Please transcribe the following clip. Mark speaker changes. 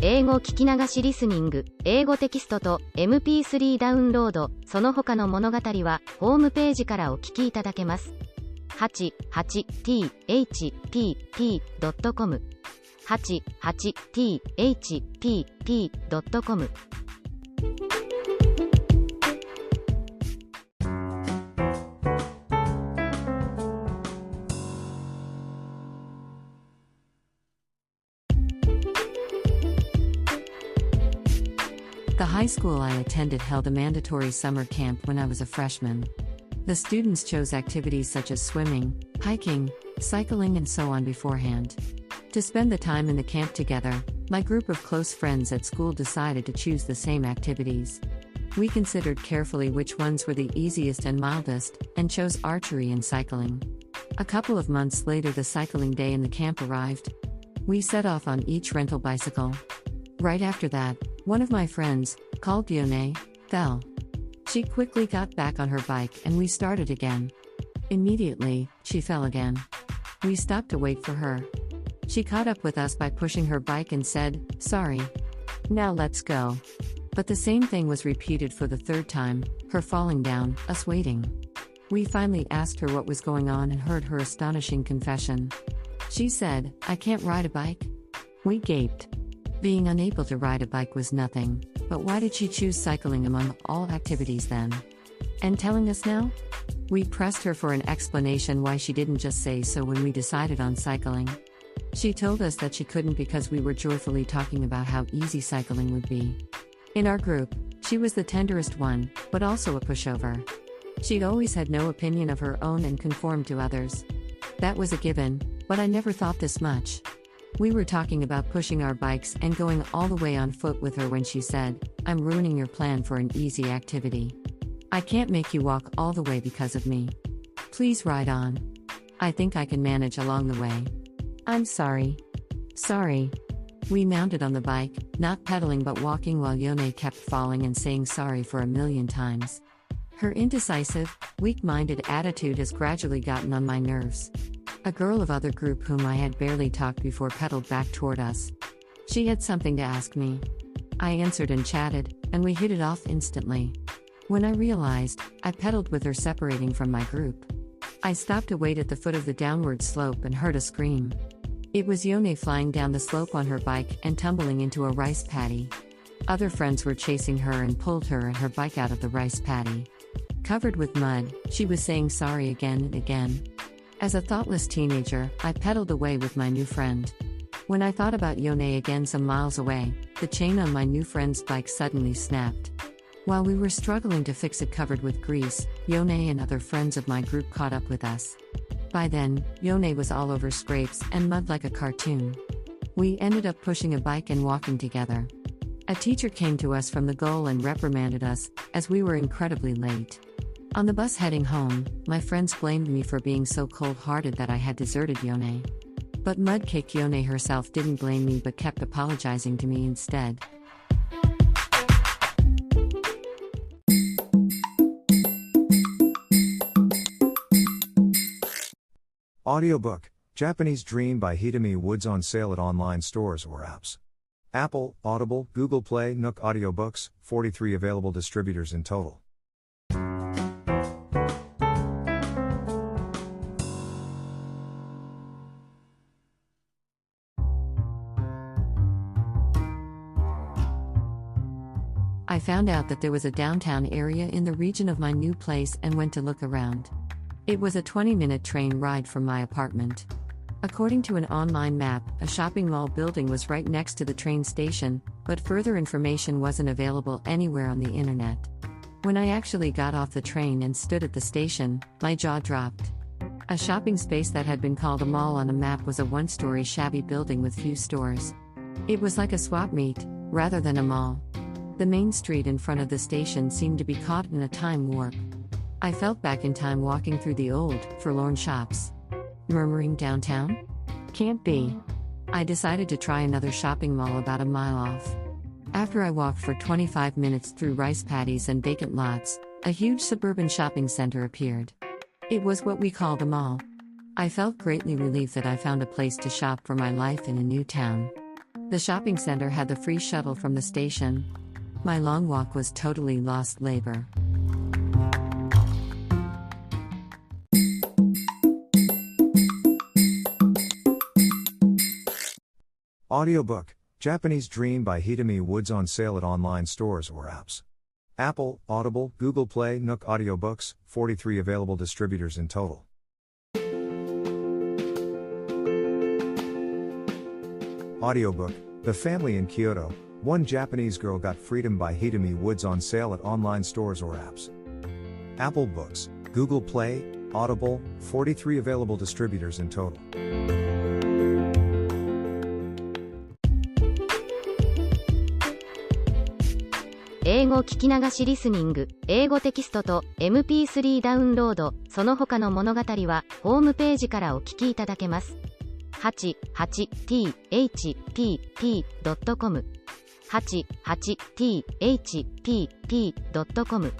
Speaker 1: 英語聞き流しリスニング、英語テキストと MP3 ダウンロード、その他の物語はホームページからお聞きいただけます。88thpp.com 88thpp.com
Speaker 2: The high school I attended held a mandatory summer camp when I was a freshman. The students chose activities such as swimming, hiking, cycling, and so on beforehand. To spend the time in the camp together, my group of close friends at school decided to choose the same activities. We considered carefully which ones were the easiest and mildest, and chose archery and cycling. A couple of months later, the cycling day in the camp arrived. We set off on each rental bicycle. Right after that, one of my friends, called Yone, fell. She quickly got back on her bike and we started again. Immediately, she fell again. We stopped to wait for her. She caught up with us by pushing her bike and said, "Sorry. Now let's go." But the same thing was repeated for the third time, her falling down, us waiting. We finally asked her what was going on and heard her astonishing confession. She said, "I can't ride a bike." We gaped. Being unable to ride a bike was nothing, but why did she choose cycling among all activities then? And telling us now? We pressed her for an explanation why she didn't just say so when we decided on cycling. She told us that she couldn't because we were joyfully talking about how easy cycling would be. In our group, she was the tenderest one, but also a pushover. She'd always had no opinion of her own and conformed to others. That was a given, but I never thought this much. We were talking about pushing our bikes and going all the way on foot with her when she said, "I'm ruining your plan for an easy activity. I can't make you walk all the way because of me. Please ride on. I think I can manage along the way." "I'm sorry." "Sorry." We mounted on the bike, not pedaling but walking while Yone kept falling and saying sorry for a million times. Her indecisive, weak-minded attitude has gradually gotten on my nerves. A girl of other group whom I had barely talked before pedaled back toward us. She had something to ask me. I answered and chatted, and we hit it off instantly. When I realized, I pedaled with her separating from my group. I stopped to wait at the foot of the downward slope and heard a scream. It was Yone flying down the slope on her bike and tumbling into a rice paddy. Other friends were chasing her and pulled her and her bike out of the rice paddy. Covered with mud, she was saying sorry again and again. As a thoughtless teenager, I pedaled away with my new friend. When I thought about Yone again some miles away, the chain on my new friend's bike suddenly snapped. While we were struggling to fix it covered with grease, Yone and other friends of my group caught up with us. By then, Yone was all over scrapes and mud like a cartoon. We ended up pushing a bike and walking together. A teacher came to us from the goal and reprimanded us, as we were incredibly late. On the bus heading home, my friends blamed me for being so cold-hearted that I had deserted Yone. But mud-caked Yone herself didn't blame me but kept apologizing to me instead.
Speaker 3: Audiobook, Japanese Dream by Hitomi Woods on sale at online stores or apps. Apple, Audible, Google Play, Nook Audiobooks, 43 available distributors in total.
Speaker 2: I found out that there was a downtown area in the region of my new place and went to look around. It was a 20-minute train ride from my apartment. According to an online map, a shopping mall building was right next to the train station, but further information wasn't available anywhere on the internet. When I actually got off the train and stood at the station, my jaw dropped. A shopping space that had been called a mall on a map was a one-story shabby building with few stores. It was like a swap meet, rather than a mall. The main street in front of the station seemed to be caught in a time warp. I felt back in time walking through the old, forlorn shops. Murmuring downtown? Can't be. I decided to try another shopping mall about a mile off. After I walked for 25 minutes through rice paddies and vacant lots, a huge suburban shopping center appeared. It was what we called a mall. I felt greatly relieved that I found a place to shop for my life in a new town. The shopping center had the free shuttle from the station. My long walk was totally lost labor.
Speaker 3: Audiobook, Japanese Dream by Hitomi Woods on sale at online stores or apps. Apple, Audible, Google Play, Nook Audiobooks, 43 available distributors in total. Audiobook, The Family in Kyoto, One Japanese Girl Got Freedom by Hitomi Woods on sale at online stores or apps. Apple Books, Google Play, Audible, 43 available distributors in total.
Speaker 1: 英語聞き流しリスニング、英語テキストと MP3 ダウンロード、その他の物語はホームページからお聞きいただけます。88thpp.com 88thpp.com